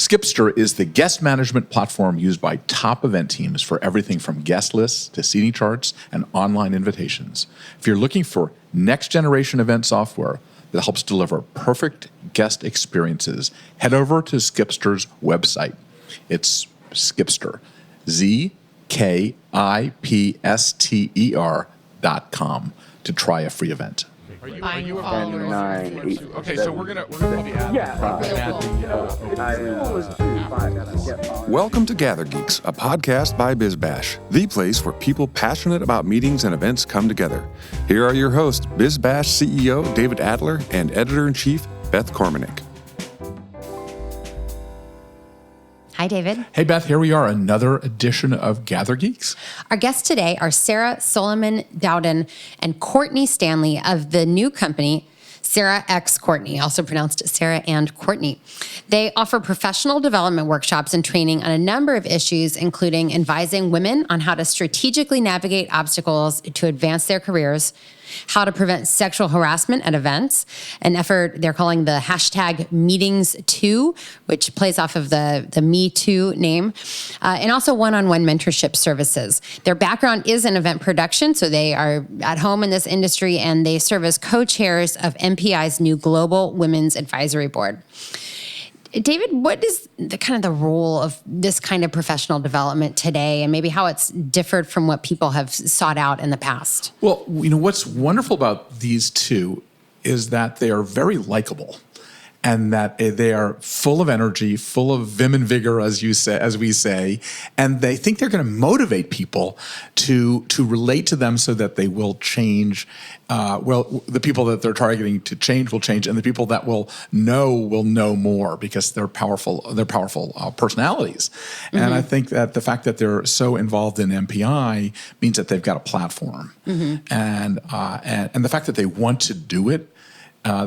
Skipster is the guest management platform used by top event teams for everything from guest lists to seating charts and online invitations. If you're looking for next-generation event software that helps deliver perfect guest experiences, head over to Skipster's website. It's Skipster, ZKIPSTER.com to try a free event. Are you a 9, 8, Okay, so we're gonna be Welcome to GatherGeeks, a podcast by BizBash, the place where people passionate about meetings and events come together. Here are your hosts, BizBash CEO David Adler and Editor-in-Chief Beth Kormanik. Hi, David. Hey, Beth, here we are, another edition of GatherGeeks. Our guests today are Sarah, Soliman, Dowden, and Courtney Stanley of the new company, SarahxCourtney, also pronounced Sarah and Courtney. They offer professional development workshops and training on a number of issues, including advising women on how to strategically navigate obstacles to advance their careers, how to prevent sexual harassment at events, an effort they're calling the hashtag meetings2, which plays off of the Me Too name, and also one-on-one mentorship services. Their background is in event production, so they are at home in this industry, and they serve as co-chairs of MPI's new Global Women's Advisory Board. David, what is the role of this kind of professional development today, and maybe how it's differed from what people have sought out in the past? Well, what's wonderful about these two is that they are very likable, and that they are full of energy, full of vim and vigor, as we say, and they think they're going to motivate people to relate to them so that they will change. The people that they're targeting to change will change, and the people that will know more because they're powerful personalities. Mm-hmm. And I think that the fact that they're so involved in MPI means that they've got a platform, mm-hmm. and the fact that they want to do it.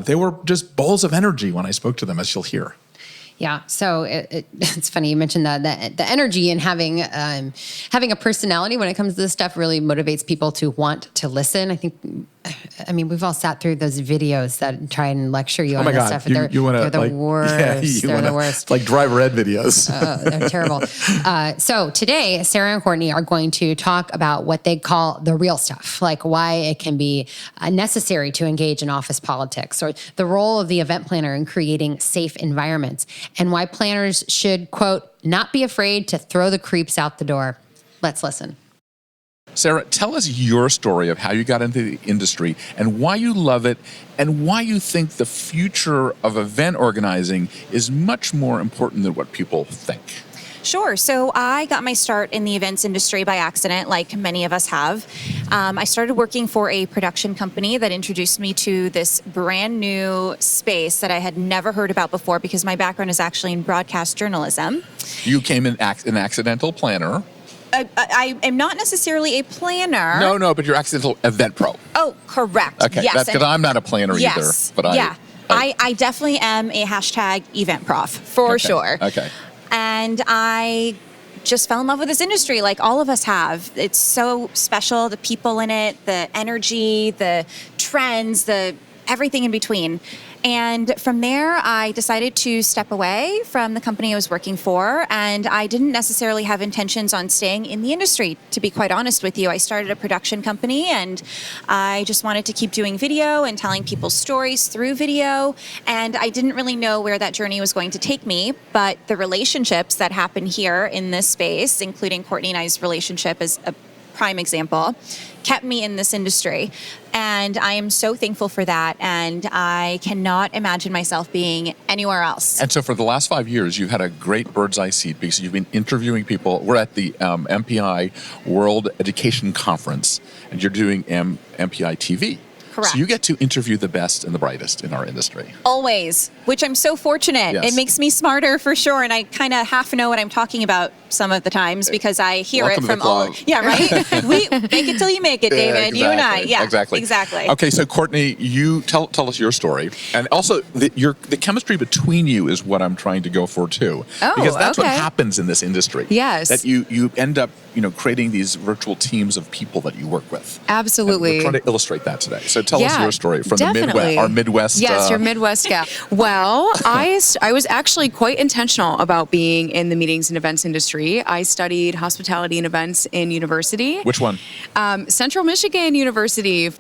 They were just bowls of energy when I spoke to them, as you'll hear. Yeah, so it's funny you mentioned that the energy and having a personality when it comes to this stuff really motivates people to want to listen. I mean, we've all sat through those videos that try and lecture you on this stuff. They're the worst. They're the worst. Like driver ed videos. They're terrible. So today, Sarah and Courtney are going to talk about what they call the real stuff, like why it can be necessary to engage in office politics, or the role of the event planner in creating safe environments, and why planners should, quote, not be afraid to throw the creeps out the door. Let's listen. Sarah, tell us your story of how you got into the industry and why you love it and why you think the future of event organizing is much more important than what people think. Sure. So I got my start in the events industry by accident, like many of us have. I started working for a production company that introduced me to this brand new space that I had never heard about before because my background is actually in broadcast journalism. You came in an accidental planner. I am not necessarily a planner. No, but you're accidental event pro. Oh, correct. Okay, yes, that's because I'm not a planner either. But I definitely am a hashtag event prof, for sure. Okay. And I just fell in love with this industry like all of us have. It's so special, the people in it, the energy, the trends, the everything in between. And from there, I decided to step away from the company I was working for, and I didn't necessarily have intentions on staying in the industry, to be quite honest with you. I started a production company, and I just wanted to keep doing video and telling people stories through video, and I didn't really know where that journey was going to take me, but the relationships that happen here in this space, including Courtney and I's relationship as a prime example, kept me in this industry. And I am so thankful for that. And I cannot imagine myself being anywhere else. And so for the last 5 years, you've had a great bird's eye seat because you've been interviewing people. We're at the MPI World Education Conference, and you're doing MPI TV. Correct. So you get to interview the best and the brightest in our industry. Always, which I'm so fortunate. Yes. It makes me smarter for sure. And I kind of half know what I'm talking about some of the times because I hear Welcome it from all. Yeah, right? We make it till you make it, David. Exactly. You and I. Yeah, exactly. Okay, so Courtney, you tell us your story. And also, the chemistry between you is what I'm trying to go for too. Oh, because that's okay. what happens in this industry. Yes. That you end up, creating these virtual teams of people that you work with. Absolutely. And we're trying to illustrate that today. So tell us your story from the Midwest, our Midwest. Yes, your Midwest gal. Well, I was actually quite intentional about being in the meetings and events industry. I studied hospitality and events in university. Which one? Central Michigan University.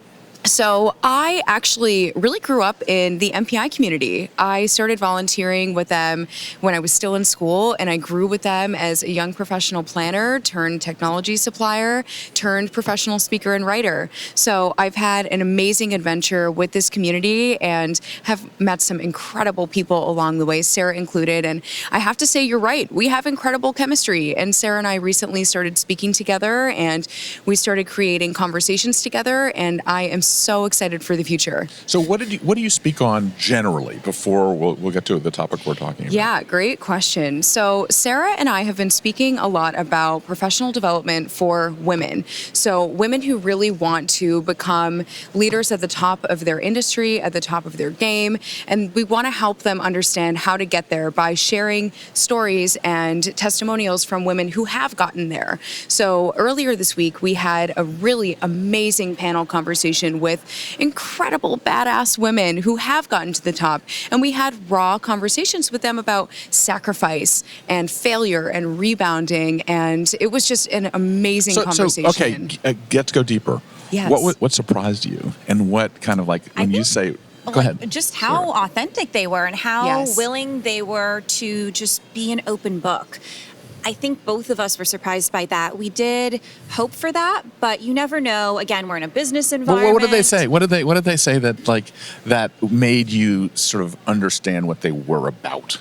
So I actually really grew up in the MPI community. I started volunteering with them when I was still in school, and I grew with them as a young professional planner turned technology supplier turned professional speaker and writer. So I've had an amazing adventure with this community and have met some incredible people along the way, Sarah included. And I have to say, you're right. We have incredible chemistry. And Sarah and I recently started speaking together, and we started creating conversations together. And I am so excited for the future. So what do you speak on generally before we'll get to the topic we're talking about? Yeah, great question. So Sarah and I have been speaking a lot about professional development for women. So women who really want to become leaders at the top of their industry, at the top of their game. And we want to help them understand how to get there by sharing stories and testimonials from women who have gotten there. So earlier this week, we had a really amazing panel conversation with incredible badass women who have gotten to the top. And we had raw conversations with them about sacrifice and failure and rebounding. And it was just an amazing conversation. So, okay, get to go deeper. Yes. What surprised you? And what kind of like, when you say, go ahead. Just how authentic they were and how willing they were to just be an open book. I think both of us were surprised by that. We did hope for that, but you never know. Again, we're in a business environment. Well, what did they say? What did they say that made you sort of understand what they were about?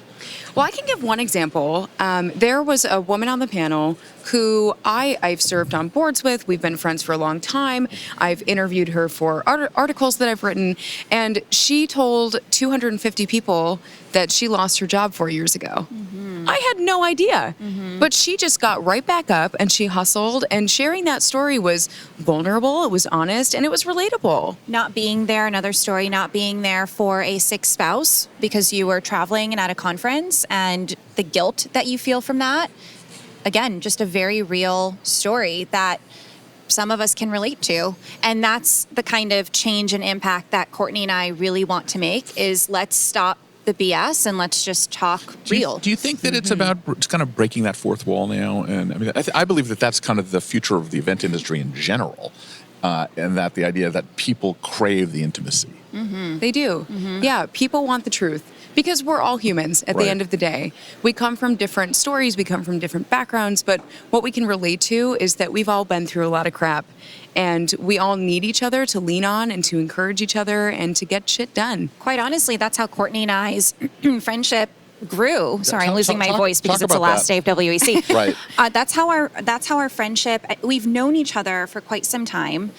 Well, I can give one example. There was a woman on the panel who I've served on boards with. We've been friends for a long time. I've interviewed her for articles that I've written, and she told 250 people that she lost her job 4 years ago. Mm-hmm. I had no idea. Mm-hmm. But she just got right back up and she hustled, and sharing that story was vulnerable, it was honest, and it was relatable. Not being there, another story, not being there for a sick spouse because you were traveling and at a conference, and the guilt that you feel from that. Again, just a very real story that some of us can relate to. And that's the kind of change and impact that Courtney and I really want to make, is let's stop the BS and let's just talk real. Do you think that it's about kind of breaking that fourth wall now? And I mean, I believe that that's kind of the future of the event industry in general, and that the idea that people crave the intimacy. Mm-hmm. They do. Mm-hmm. Yeah, people want the truth. Because we're all humans at the end of the day. We come from different stories, we come from different backgrounds, but what we can relate to is that we've all been through a lot of crap, and we all need each other to lean on and to encourage each other and to get shit done. Quite honestly, that's how Courtney and I's friendship grew. Sorry, I'm losing my voice because it's the last day of WEC. Right. That's how our friendship, we've known each other for quite some time,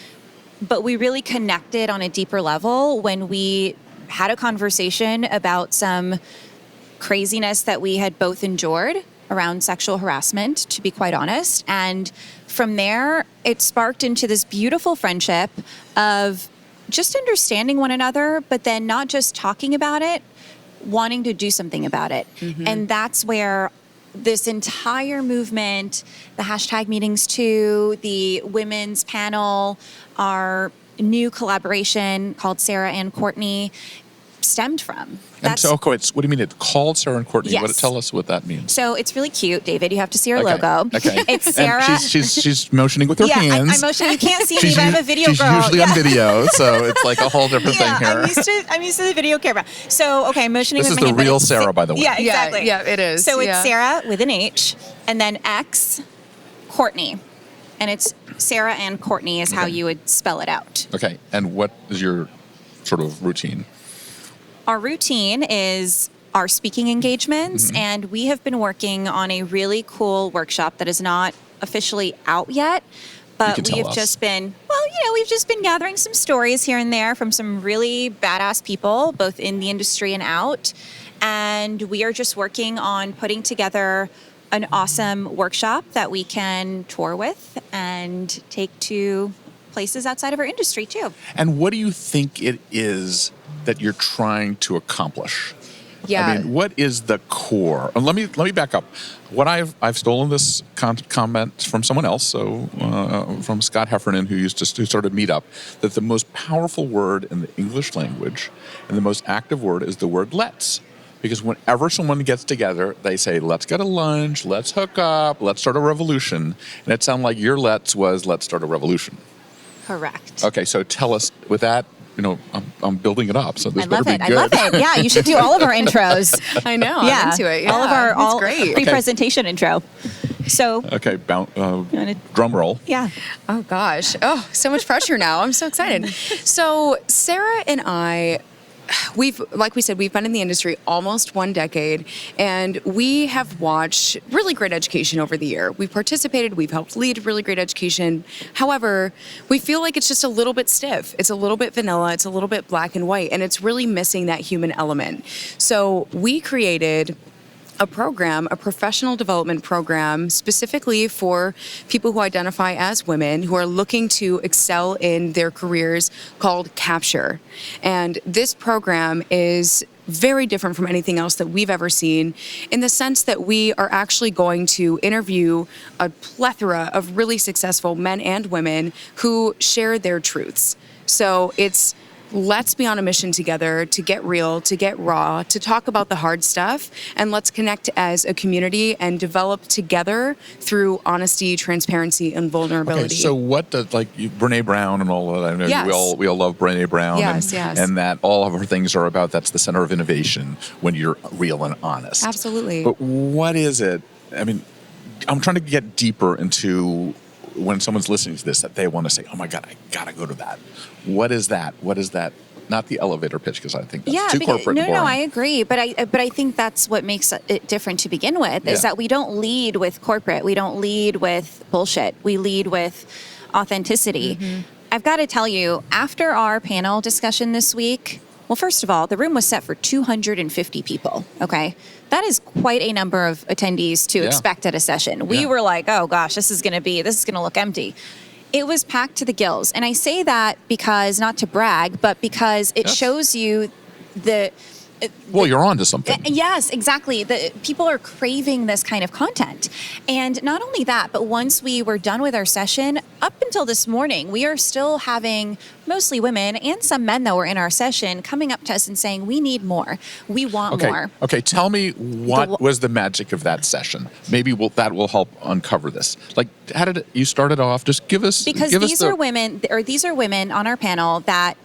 but we really connected on a deeper level when we had a conversation about some craziness that we had both endured around sexual harassment, to be quite honest. And from there, it sparked into this beautiful friendship of just understanding one another, but then not just talking about it, wanting to do something about it. Mm-hmm. And that's where this entire movement, the hashtag meetings too, the women's panel, our new collaboration called Sarah and Courtney stemmed from. What do you mean it's called Sarah and Courtney? Yes. Tell us what that means. So it's really cute, David. You have to see our logo. Okay. It's Sarah. And she's motioning with her hands. I'm motioning. You can't see me, but I'm a video girl. She's usually on video, so it's like a whole different thing here. I'm used to the video camera. So, okay, I'm motioning this with is my the hand. real Sarah, by the way. Yeah, exactly. Yeah, it is. So it's Sarah with an H, and then X, Courtney. And it's Sarah and Courtney is how you would spell it out. Okay, and what is your sort of routine? Our routine is our speaking engagements, and we have been working on a really cool workshop that is not officially out yet, but we have just been, we've just been gathering some stories here and there from some really badass people, both in the industry and out, and we are just working on putting together an awesome workshop that we can tour with and take to places outside of our industry too. And what do you think it is that you're trying to accomplish? Yeah. I mean, what is the core? Let me back up. What I've stolen this comment from someone else, so from Scott Heffernan, who started Meetup, that the most powerful word in the English language and the most active word is the word "let's." Because whenever someone gets together, they say, let's get a lunch, let's hook up, let's start a revolution. And it sounded like your let's was, let's start a revolution. Correct. Okay, so tell us, with that, I'm building it up, so this better be good. I love it. Yeah, you should do all of our intros. I know. Yeah, I'm into it. Yeah, all of our great. pre-presentation intro. So, Okay, drum roll. yeah. Oh gosh. Oh, so much pressure now. I'm so excited. So Sarah and I, like we said, we've been in the industry almost 1 decade, and we have watched really great education over the year. We've participated, we've helped lead really great education. However, we feel like it's just a little bit stiff. It's a little bit vanilla. It's a little bit black and white, and it's really missing that human element. So we created a professional development program specifically for people who identify as women who are looking to excel in their careers, called Capture. And this program is very different from anything else that we've ever seen, in the sense that we are actually going to interview a plethora of really successful men and women who share their truths. So let's be on a mission together to get real, to get raw, to talk about the hard stuff, and let's connect as a community and develop together through honesty, transparency, and vulnerability. Okay, so what does, Brene Brown and all of that, I know Yes. we all love Brene Brown. Yes, and, yes. and that all of her things are about, that's the center of innovation, when you're real and honest. Absolutely. But what is it? I mean, I'm trying to get deeper into when someone's listening to this, that they want to say, oh my God, I got to go to that. What is that? What is that? Not the elevator pitch, because I think that's too corporate and boring. No, I agree. But I think that's what makes it different to begin with, is that we don't lead with corporate. We don't lead with bullshit. We lead with authenticity. Mm-hmm. I've got to tell you, after our panel discussion this week, well, first of all, the room was set for 250 people, okay? That is quite a number of attendees to expect at a session. We were like, oh gosh, this is going to look empty. It was packed to the gills. And I say that because, not to brag, but because it shows you well, you're on to something. Yes, exactly. People are craving this kind of content. And not only that, but once we were done with our session, up until this morning, we are still having mostly women and some men, though, were in our session coming up to us and saying, we need more. We want more. Okay, tell me what was the magic of that session? Maybe that will help uncover this. How did you start it off? Just give us... Because these are women on our panel that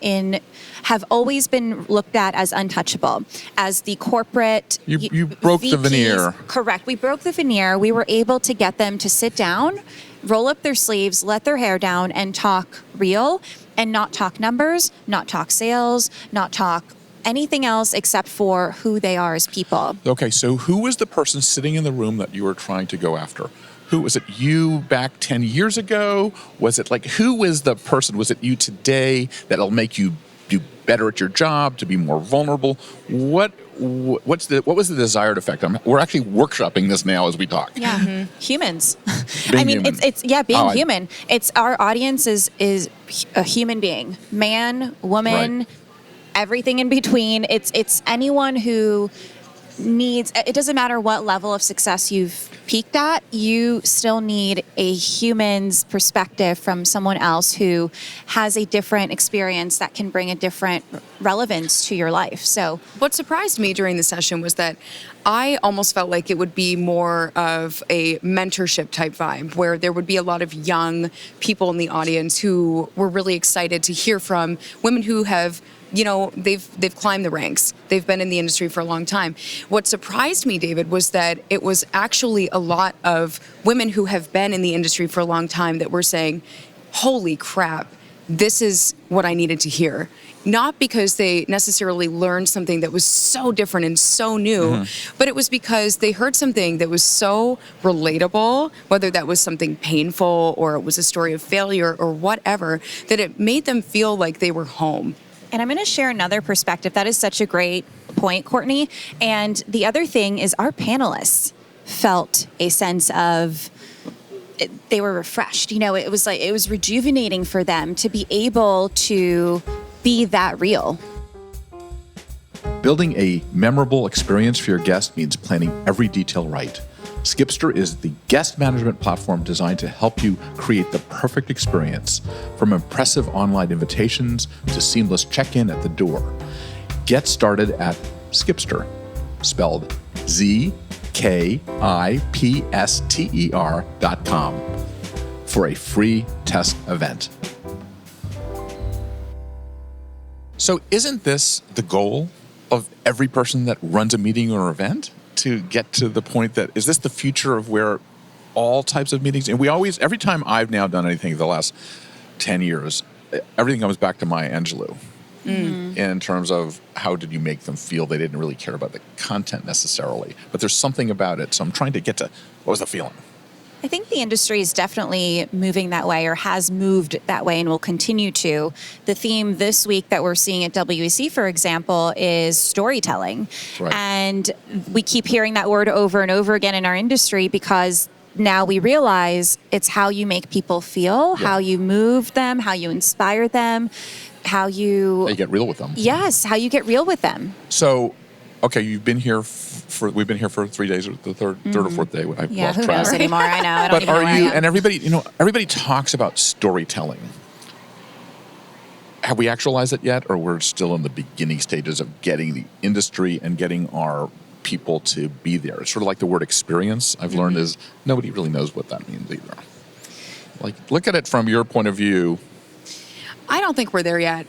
have always been looked at as untouchable, as the corporate... You broke the veneer. Correct. We broke the veneer. We were able to get them to sit down, roll up their sleeves, let their hair down, and talk real, and not talk numbers, not talk sales, not talk anything else except for who they are as people. Okay, so who was the person sitting in the room that you were trying to go after? Who was it? You back 10 years ago? Was it who was the person? Was it you today that'll make you do better at your job, to be more vulnerable? What was the desired effect? We're actually workshopping this now as we talk. Yeah, humans. Being human. Being human. It's our audience is a human being, man, woman, everything in between. It's anyone who needs. It doesn't matter what level of success you've peaked at, you still need a human's perspective from someone else who has a different experience that can bring a different relevance to your life. So what surprised me during the session was that I almost felt like it would be more of a mentorship type vibe, where there would be a lot of young people in the audience who were really excited to hear from women who have, they've climbed the ranks. They've been in the industry for a long time. What surprised me, David, was that it was actually a lot of women who have been in the industry for a long time that were saying, holy crap, this is what I needed to hear. Not because they necessarily learned something that was so different and so new, but it was because they heard something that was so relatable, whether that was something painful or it was a story of failure or whatever, that it made them feel like they were home. And I'm going to share another perspective. That is such a great point, Courtney. And the other thing is our panelists felt a sense of, they were refreshed. It was rejuvenating for them to be able to be that real. Building a memorable experience for your guest means planning every detail right. Skipster is the guest management platform designed to help you create the perfect experience, from impressive online invitations to seamless check-in at the door. Get started at Skipster, spelled ZKIPSTER.com, for a free test event. So isn't this the goal of every person that runs a meeting or event? To get to the point that, is this the future of where all types of meetings, and we always, every time I've now done anything the last 10 years, everything comes back to Maya Angelou in terms of how did you make them feel. They didn't really care about the content necessarily, but there's something about it. So I'm trying to get to, what was the feeling? I think the industry is definitely moving that way, or has moved that way and will continue to. The theme this week that we're seeing at WEC, for example, is storytelling. Right. And we keep hearing that word over and over again in our industry because now we realize it's how you make people feel, how you move them, how you inspire them, how you You get real with them. Yes, how you get real with them. So, okay, you've been here we've been here for 3 days, or the third or fourth day. I've Yeah, lost who track. knows anymore? I know. I don't But even know are where you, I am. and everybody talks about storytelling. Have we actualized it yet, or we're still in the beginning stages of getting the industry and getting our people to be there? It's sort of like the word experience, I've learned, is nobody really knows what that means either. Like, look at it from your point of view. I don't think we're there yet.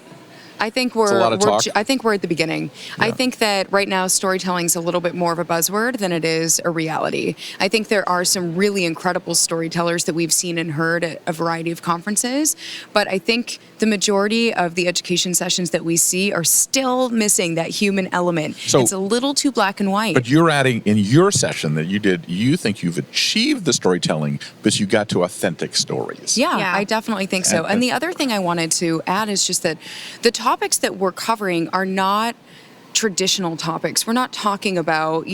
I think a lot of talk. I think we're at the beginning. I think that right now storytelling is a little bit more of a buzzword than it is a reality. I think there are some really incredible storytellers that we've seen and heard at a variety of conferences, but I think the majority of the education sessions that we see are still missing that human element. So- It's a little too black and white. But you're adding, in your session that you did, you think you've achieved the storytelling, but you got to authentic stories. Yeah, Yeah. I definitely think so. And the other thing I wanted to add is just that the topics that we're covering are not traditional topics. We're not talking about,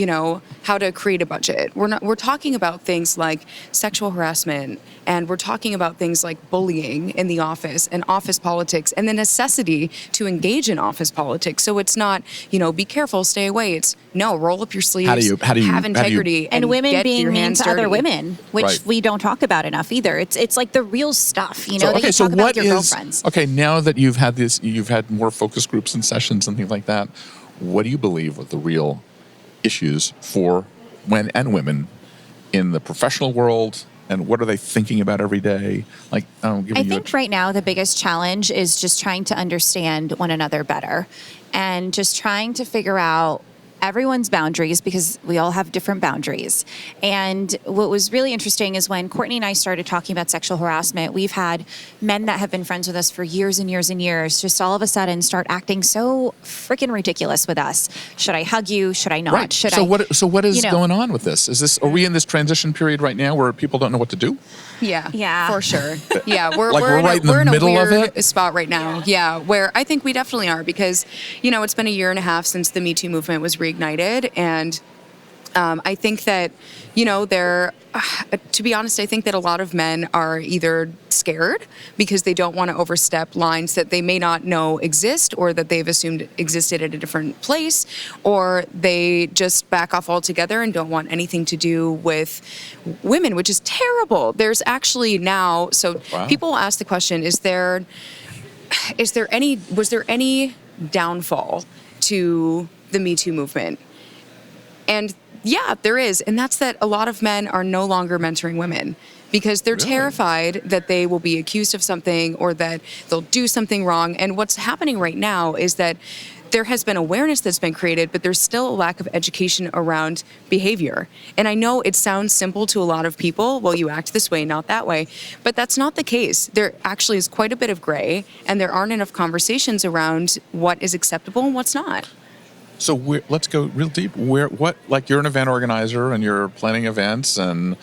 how to create a budget. We're talking about things like sexual harassment, and we're talking about things like bullying in the office and office politics and the necessity to engage in office politics. So it's not, be careful, stay away. It's no, roll up your sleeves, How do you- have integrity, And women get being your mean hands to other dirty. women, which Right. we don't talk about enough either. It's like the real stuff, that you talk about with your girlfriends. Okay, now that you've had more focus groups and sessions and things like that, what do you believe are the real issues for men and women in the professional world, and what are they thinking about every day? Like, I think right now the biggest challenge is just trying to understand one another better and just trying to figure out everyone's boundaries, because we all have different boundaries. And what was really interesting is when Courtney and I started talking about sexual harassment, we've had men that have been friends with us for years and years and years just all of a sudden start acting so freaking ridiculous with us. Should I hug you? Should I not? right. Should So I? what is going on with this? Are we in this transition period right now where people don't know what to do? Yeah, for sure. Yeah, We're right in the middle a of weird it? spot right now. Yeah, where I think we definitely are, because it's been a year and a half since the Me Too movement was reignited, and I think that to be honest, I think that a lot of men are either scared because they don't want to overstep lines that they may not know exist, or that they've assumed existed at a different place, or they just back off altogether and don't want anything to do with women, which is terrible. There's actually now, Wow. people ask the question, was there any downfall to the Me Too movement? And yeah, there is. And that's that a lot of men are no longer mentoring women because they're terrified that they will be accused of something or that they'll do something wrong. And what's happening right now is that there has been awareness that's been created, but there's still a lack of education around behavior. And I know it sounds simple to a lot of people. Well, you act this way, not that way. But that's not the case. There actually is quite a bit of gray, and there aren't enough conversations around what is acceptable and what's not. So let's go real deep. Like, you're an event organizer and you're planning events, and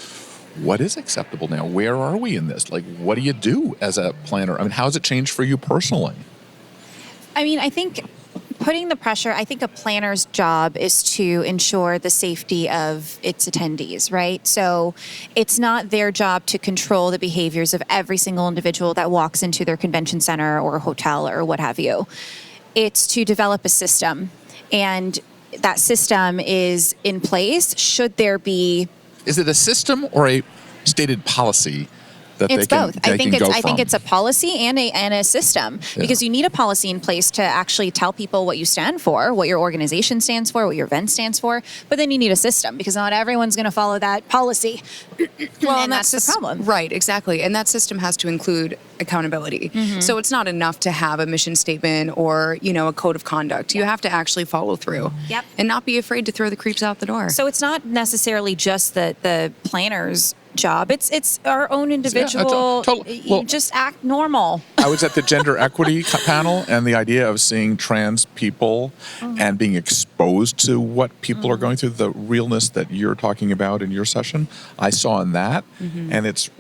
what is acceptable now? Where are we in this? Like, what do you do as a planner? I mean, how has it changed for you personally? I mean, I think putting the pressure, I think a planner's job is to ensure the safety of its attendees, right? So it's not their job to control the behaviors of every single individual that walks into their convention center or hotel or what have you. It's to develop a system and that system is in place, should there be... Is it a system or a stated policy that It's they can, both. they I think can it's go I think from? it's a policy and a system, because you need a policy in place to actually tell people what you stand for, what your organization stands for, what your event stands for. But then you need a system, because not everyone's going to follow that policy. Well, and that's the problem. Right, exactly. And that system has to include accountability. So it's not enough to have a mission statement or, a code of conduct. You have to actually follow through. Yep. And not be afraid to throw the creeps out the door. So it's not necessarily just the planner's job. It's our own individual. totally. Well, you just act normal. I was at the gender equity panel, and the idea of seeing trans people and being exposed to what people are going through, the realness that you're talking about in your session, I saw in that, and it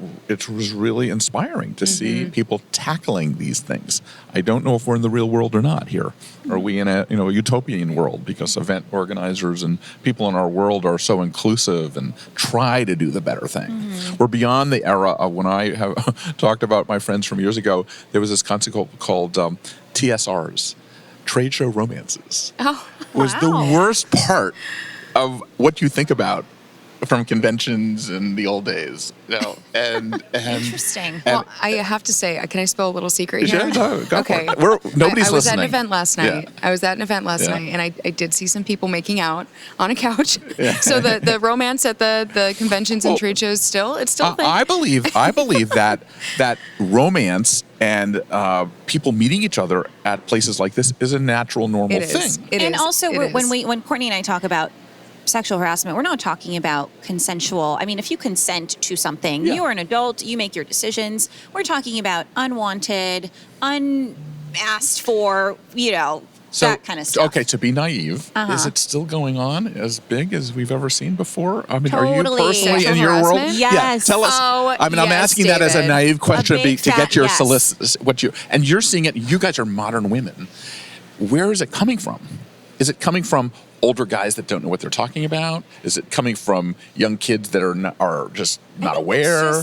was really inspiring to see people tackling these things. I don't know if we're in the real world or not here. Are we in a utopian world, because event organizers and people in our world are so inclusive and try to do the better thing? We're beyond the era of when I have talked about my friends from years ago. There was this concept called TSRs, trade show romances. Oh, was the worst part of what you think about from conventions in the old days. And Interesting. well, I have to say, can I spill a little secret here? Sure, no, go for Okay. it. Nobody's I was listening. at an event last night. Yeah. I was at an event last Yeah. night, and I did see some people making out on a couch. So the romance at the conventions and trade shows it's still a thing. I believe that romance and people meeting each other at places like this is a natural, normal It is. thing. It and is. also, It is. when Courtney and I talk about sexual harassment, we're not talking about consensual. I mean, if you consent to something, you are an adult, you make your decisions. We're talking about unwanted, unasked for, that kind of stuff. Okay, to be naive, is it still going on as big as we've ever seen before? I mean, are you Totally. personally Sexual in your world? harassment? Yeah, Yes. tell us. Oh, I'm yes, asking that as a David. naive question A big to get fat your yes. and you're seeing it. You guys are modern women. Where is it coming from? Is it coming from older guys that don't know what they're talking about? Is it coming from young kids that are just not aware? Where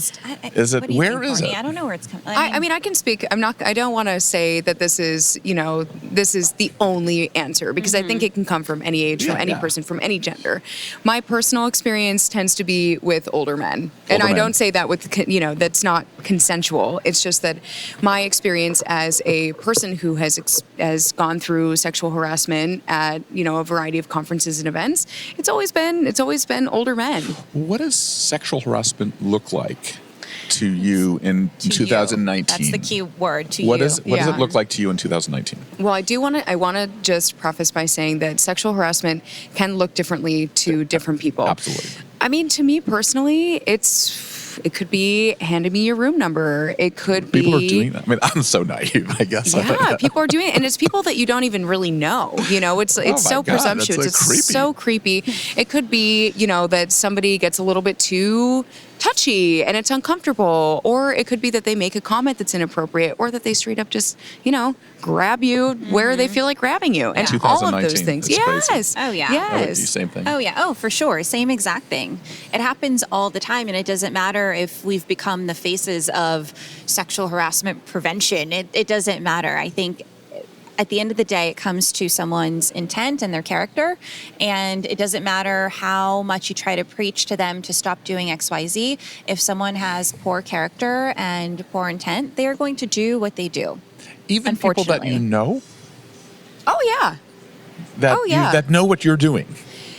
is it? I don't know where it's coming. I mean, I can speak. I don't want to say that this is the only answer, because I think it can come from any age, from any person, from any gender. My personal experience tends to be with older men, and I don't say that with that's not consensual. It's just that my experience as a person who has gone through sexual harassment at a variety of conferences and events, it's always been older men. What does sexual harassment look like to you in 2019? That's the key word, to What you. does it look like to you in 2019? Well, I want to just preface by saying that sexual harassment can look differently to different people. Absolutely. I mean, to me personally, it could be handing me your room number. It could be People are doing that. I mean, I'm so naive, I guess. Yeah, people are doing it, and it's people that you don't even really know. It's so God, presumptuous. that's It's creepy. so creepy. It could be that somebody gets a little bit too touchy and it's uncomfortable, or it could be that they make a comment that's inappropriate, or that they straight up just grab you where they feel like grabbing you, and all of those 2019, things. it's crazy. Yes. Oh, yeah. Yes. Same thing. Oh, yeah. Oh, for sure. Same exact thing. It happens all the time, and it doesn't matter if we've become the faces of sexual harassment prevention. It doesn't matter. I think at the end of the day, it comes to someone's intent and their character, and it doesn't matter how much you try to preach to them to stop doing XYZ. If someone has poor character and poor intent, they are going to do what they do. Even people that you know? Oh yeah. That know what you're doing.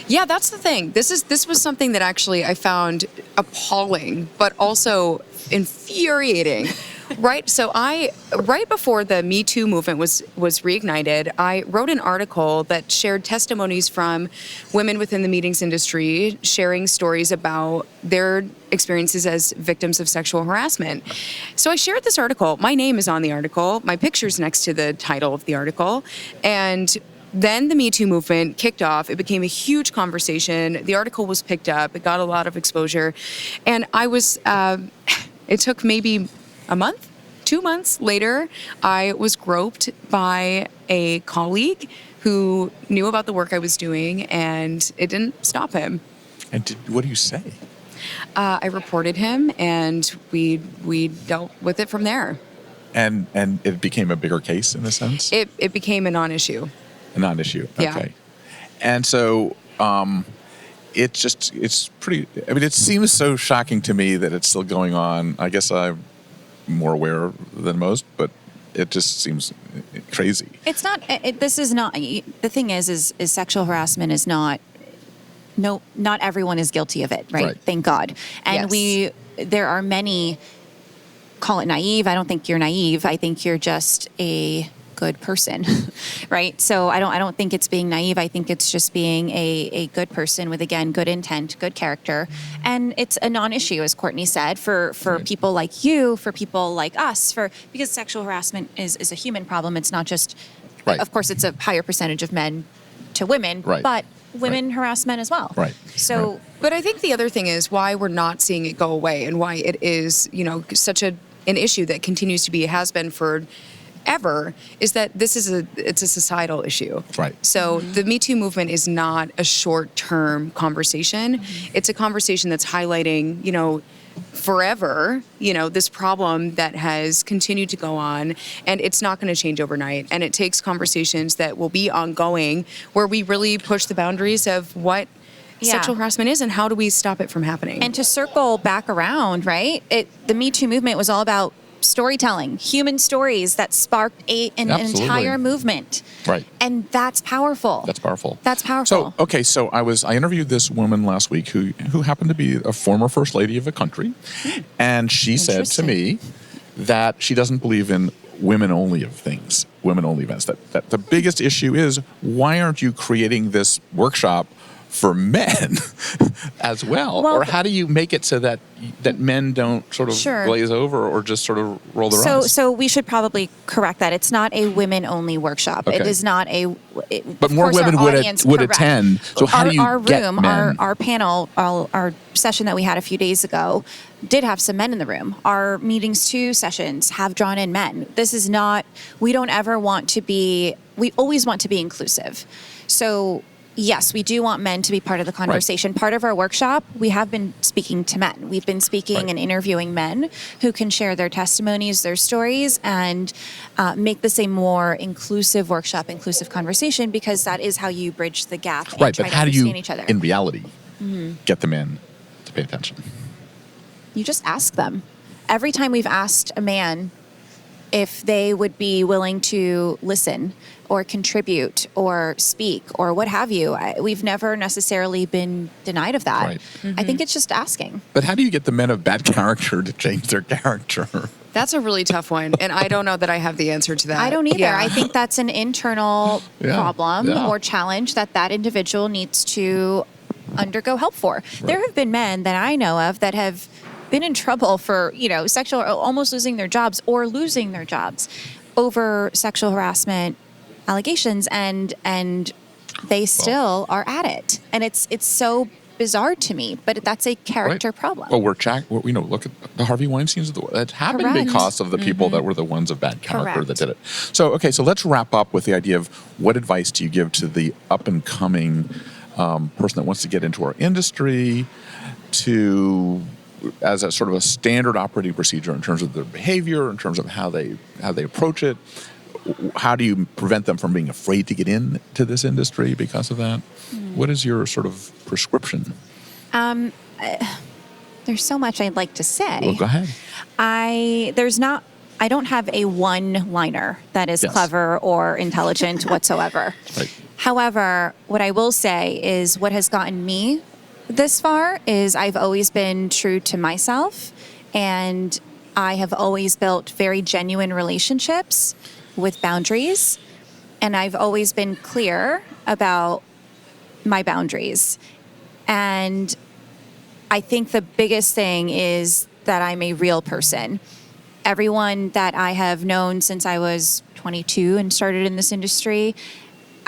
Yeah, that's the thing. This was something that actually I found appalling, but also infuriating. Right. So right before the Me Too movement was reignited, I wrote an article that shared testimonies from women within the meetings industry, sharing stories about their experiences as victims of sexual harassment. So I shared this article. My name is on the article. My picture's next to the title of the article. And then the Me Too movement kicked off. It became a huge conversation. The article was picked up. It got a lot of exposure. And I was, it took maybe a month, 2 months later, I was groped by a colleague who knew about the work I was doing, and it didn't stop him. And what do you say? I reported him, and we dealt with it from there. And it became a bigger case in a sense? It became a non-issue. A non-issue. Yeah. Okay. And so it's pretty, I mean, it seems so shocking to me that it's still going on. I guess I'm more aware than most, but it just seems crazy. It's not. This is not. The thing is sexual harassment is not. No, not everyone is guilty of it, right? Thank God. And Yes. there are many. Call it naive. I don't think you're naive. I think you're just a good person, right? So I don't think it's being naive. I think it's just being a good person with, again, good intent, good character. And it's a non-issue, as Courtney said, for people like you, for people like us, because sexual harassment is a human problem. It's not just, of course, it's a higher percentage of men to women, but women harass men as well. Right. So, But I think the other thing is why we're not seeing it go away and why it is, such an issue that continues to be, has been for ever, is that it's a societal issue. Right. So the Me Too movement is not a short-term conversation. It's a conversation that's highlighting, forever, this problem that has continued to go on, and it's not going to change overnight. And it takes conversations that will be ongoing where we really push the boundaries of what sexual harassment is and how do we stop it from happening. And to circle back around, right? The Me Too movement was all about storytelling, human stories that sparked an entire movement. Right. And that's powerful. That's powerful. That's powerful. So I interviewed this woman last week who happened to be a former first lady of a country, and she said to me that she doesn't believe in women-only events. That the biggest issue is, why aren't you creating this workshop for men as well? Or how do you make it so that men don't sort of glaze over or just sort of roll their eyes? So we should probably correct that. It's not a women-only workshop. Okay. It is not but more women would attend. So how do you get men? Our panel, our session that we had a few days ago did have some men in the room. Our meetings 2 sessions have drawn in men. This is not, we always want to be inclusive. So yes, we do want men to be part of the conversation. Part of our workshop, we have been speaking to men. We've been speaking and interviewing men who can share their testimonies, their stories, and make this a more inclusive workshop, inclusive conversation, because that is how you bridge the gap and try but to how do you, understand each other. in reality, get the men to pay attention? You just ask them. Every time we've asked a man if they would be willing to listen or contribute or speak or what have you, we've never necessarily been denied of that. Right. I think it's just asking. But how do you get the men of bad character to change their character? That's a really tough one, and I don't know that I have the answer to that. I don't either. Yeah. I think that's an internal problem or challenge that individual needs to undergo help for. There have been men that I know of that have been in trouble for, sexual, almost losing their jobs or losing their jobs over sexual harassment allegations, and they still are at it. And it's so bizarre to me, but that's a character problem. Well, look at the Harvey Weinsteins of the world. That happened because of the people that were the ones of bad character that did it. So let's wrap up with the idea of what advice do you give to the up and coming person that wants to get into our industry as a sort of a standard operating procedure in terms of their behavior, in terms of how they approach it. How do you prevent them from being afraid to get into this industry because of that? What is your sort of prescription? There's so much I'd like to say. Well, go ahead. I don't have a one-liner that is clever or intelligent whatsoever. Right. However, what I will say is what has gotten me this far is I've always been true to myself, and I have always built very genuine relationships with boundaries, and I've always been clear about my boundaries. And I think the biggest thing is that I'm a real person. Everyone that I have known since I was 22 and started in this industry,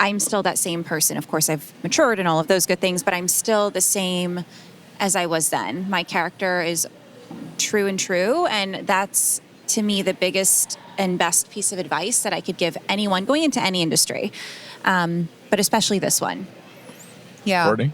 I'm still that same person. Of course, I've matured and all of those good things, but I'm still the same as I was then. My character is true, and that's, to me, the biggest and best piece of advice that I could give anyone going into any industry, but especially this one. Yeah. Courtney?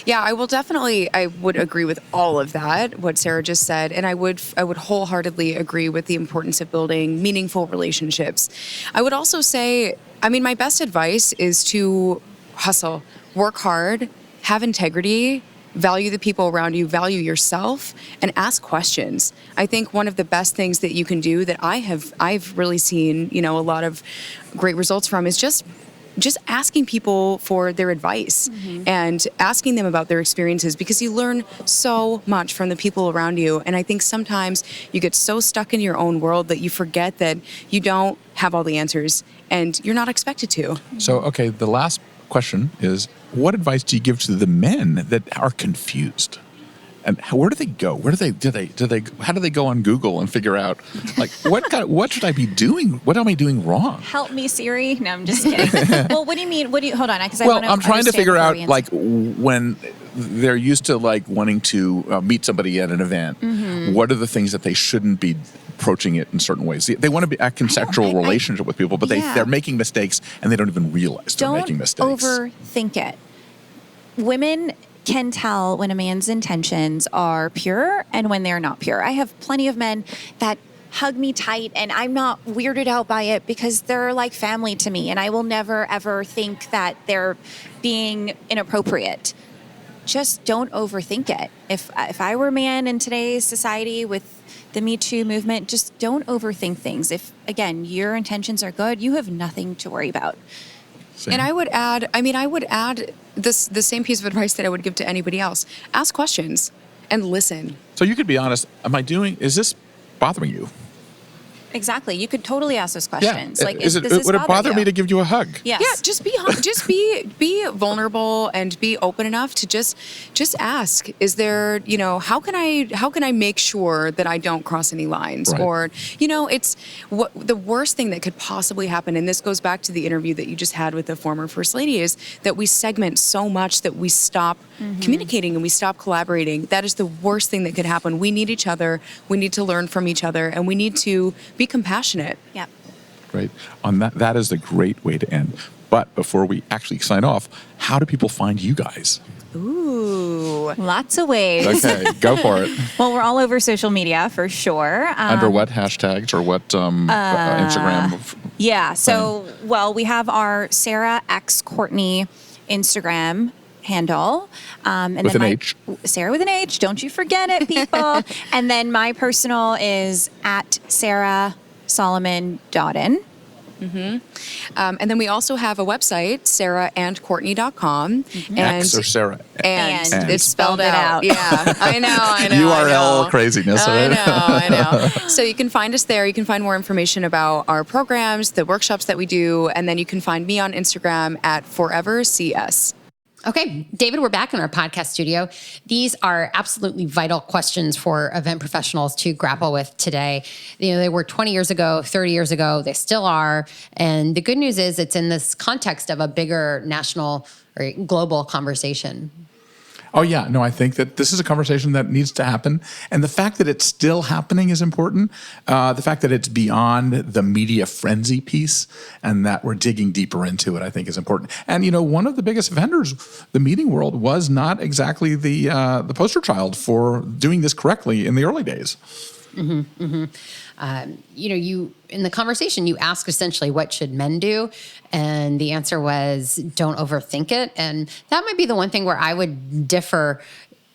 Yeah, I would agree with all of that, what Sarah just said. And I would wholeheartedly agree with the importance of building meaningful relationships. I would also say, my best advice is to hustle, work hard, have integrity, value the people around you, value yourself, and ask questions. I think one of the best things that you can do that I've really seen, a lot of great results from is just asking people for their advice and asking them about their experiences, because you learn so much from the people around you. And I think sometimes you get so stuck in your own world that you forget that you don't have all the answers and you're not expected to. So, okay, the last question is, what advice do you give to the men that are confused? And where do they go? How do they go on Google and figure out, like, what should I be doing? What am I doing wrong? Help me, Siri. No, I'm just kidding. Well, what do you mean? Hold on, because I'm trying to figure out, like, when they're used to, like, wanting to meet somebody at an event, what are the things that they shouldn't be approaching it in certain ways? They want to be a consensual relationship with people, but they're making mistakes and they don't even realize they're making mistakes. Don't overthink it. Women can tell when a man's intentions are pure and when they're not pure. I have plenty of men that hug me tight and I'm not weirded out by it because they're like family to me, and I will never ever think that they're being inappropriate. Just don't overthink it. If I were a man in today's society with the Me Too movement, just don't overthink things. If, again, your intentions are good, you have nothing to worry about. And I would add the same piece of advice that I would give to anybody else. Ask questions and listen. So you could be honest. Is this bothering you? Exactly. You could totally ask those questions. Yeah. Like, would it bother me to give you a hug? Yes. Yeah, just be vulnerable and be open enough to just ask. Is there, how can I make sure that I don't cross any lines? Right. Or, it's what the worst thing that could possibly happen, and this goes back to the interview that you just had with the former First Lady, is that we segment so much that we stop communicating and we stop collaborating. That is the worst thing that could happen. We need each other. We need to learn from each other, and we need to be compassionate. Yep. Right. On that is a great way to end. But before we actually sign off, how do people find you guys? Ooh, lots of ways. Okay, go for it. Well, we're all over social media for sure. Under what hashtags or what Instagram? Yeah. So, we have our SarahxCourtney Instagram handle. And with then an H. Sarah with an H. Don't you forget it, people. And then my personal is at Sarah Soliman Dowden. And then we also have a website, SarahxCourtney.com. X or Sarah? And it's spelled out. Yeah, I know. URL craziness. I know. So you can find us there. You can find more information about our programs, the workshops that we do, and then you can find me on Instagram at ForeverCS. Okay, David, we're back in our podcast studio. These are absolutely vital questions for event professionals to grapple with today. They were 20 years ago, 30 years ago, they still are. And the good news is it's in this context of a bigger national or global conversation. Oh, yeah. No, I think that this is a conversation that needs to happen. And the fact that it's still happening is important. The fact that it's beyond the media frenzy piece and that we're digging deeper into it, I think is important. And, one of the biggest offenders, the meeting world, was not exactly the poster child for doing this correctly in the early days. You in the conversation, you ask essentially, what should men do? And the answer was, don't overthink it. And that might be the one thing where I would differ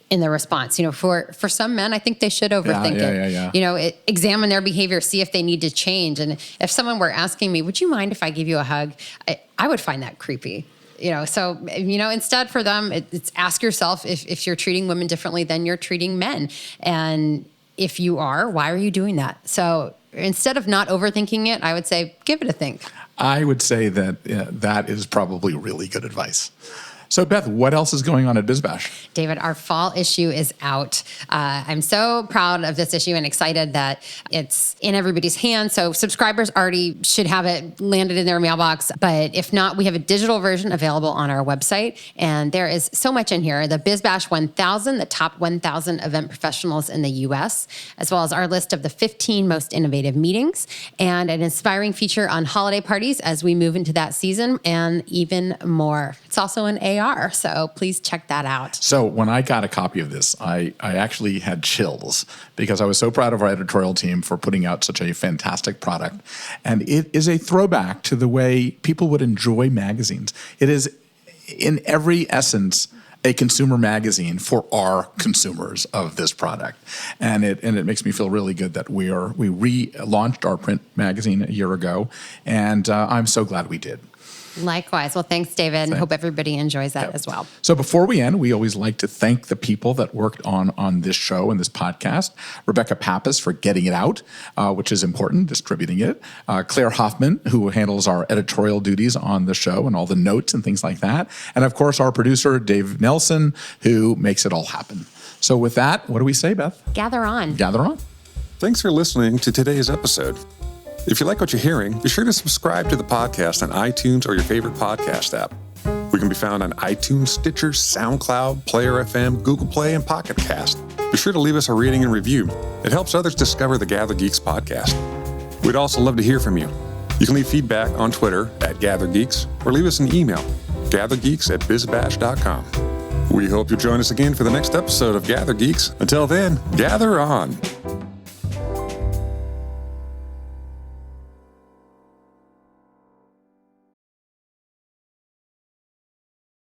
in the response. For some men, I think they should overthink it. Yeah. Examine their behavior, see if they need to change. And if someone were asking me, would you mind if I give you a hug? I would find that creepy. Instead for them, it's ask yourself if you're treating women differently than you're treating men. And if you are, why are you doing that? So instead of not overthinking it, I would say, give it a think. I would say that that is probably really good advice. So, Beth, what else is going on at BizBash? David, our fall issue is out. I'm so proud of this issue and excited that it's in everybody's hands. So subscribers already should have it landed in their mailbox. But if not, we have a digital version available on our website. And there is so much in here. The BizBash 1000, the top 1,000 event professionals in the U.S., as well as our list of the 15 most innovative meetings, and an inspiring feature on holiday parties as we move into that season, and even more. It's also an AR, so please check that out. So when I got a copy of this, I actually had chills because I was so proud of our editorial team for putting out such a fantastic product. And it is a throwback to the way people would enjoy magazines. It is in every essence, a consumer magazine for our consumers of this product. And it makes me feel really good that we relaunched our print magazine a year ago, and I'm so glad we did. Likewise. Well, thanks, David. Hope everybody enjoys that as well. So before we end, we always like to thank the people that worked on this show and this podcast. Rebecca Pappas for getting it out, which is important, distributing it. Claire Hoffman, who handles our editorial duties on the show and all the notes and things like that. And of course, our producer, Dave Nelson, who makes it all happen. So with that, what do we say, Beth? Gather on. Gather on. Thanks for listening to today's episode. If you like what you're hearing, be sure to subscribe to the podcast on iTunes or your favorite podcast app. We can be found on iTunes, Stitcher, SoundCloud, Player FM, Google Play, and Pocket Cast. Be sure to leave us a rating and review. It helps others discover the GatherGeeks podcast. We'd also love to hear from you. You can leave feedback on Twitter @GatherGeeks or leave us an email, gathergeeks@bizbash.com. We hope you'll join us again for the next episode of GatherGeeks. Until then, gather on.